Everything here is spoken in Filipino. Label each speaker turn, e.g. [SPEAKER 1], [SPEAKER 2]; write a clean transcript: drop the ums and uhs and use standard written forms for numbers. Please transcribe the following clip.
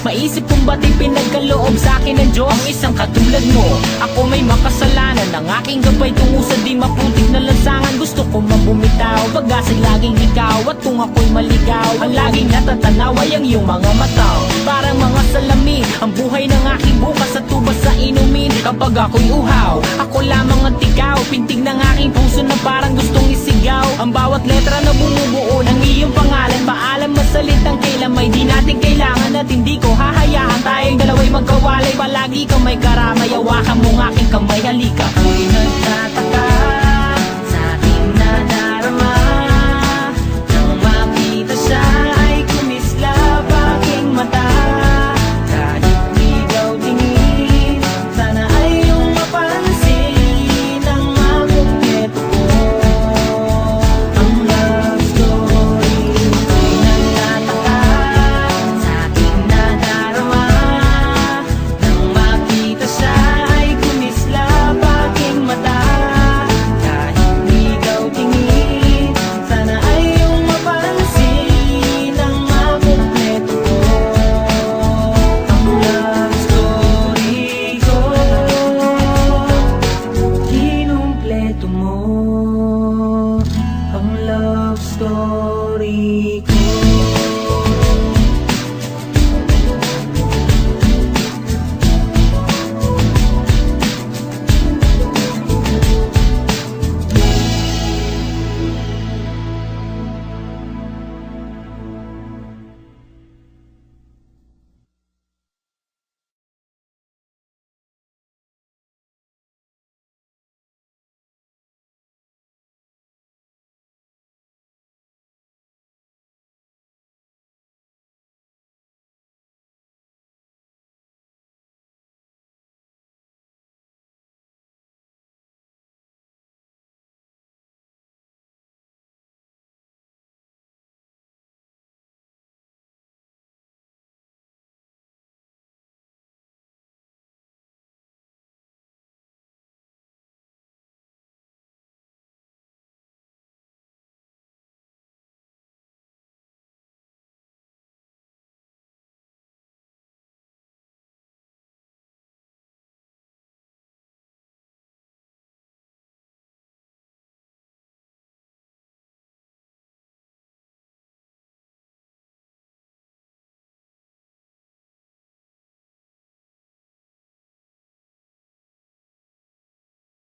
[SPEAKER 1] Maisip kung ba't ipinagkaloob sa'kin ng Diyos ang isang katulad mo. Ako may makasalanan, ang aking gabay tungo sa di maputik na lansangan. Gusto ko mabumitaw, pag-asa'y laging ikaw. At kung ako'y maligaw, ang laging natatanaw ay ang iyong mga mata. Parang mga salamin, ang buhay ng aking bukas at tubas sa inumin. Kapag ako'y uhaw, ako lamang at ikaw. Pintig ng aking puso na parang gustong isigaw. Ang bawat letra na bumubuo ng iyong pangalan. Paalam masalitang kailan may di natin kailangan. At hindi ko hahayaan tayong dalawa'y magkawalay. Palagi kang may karamay, hawakan mong aking kamay, halika.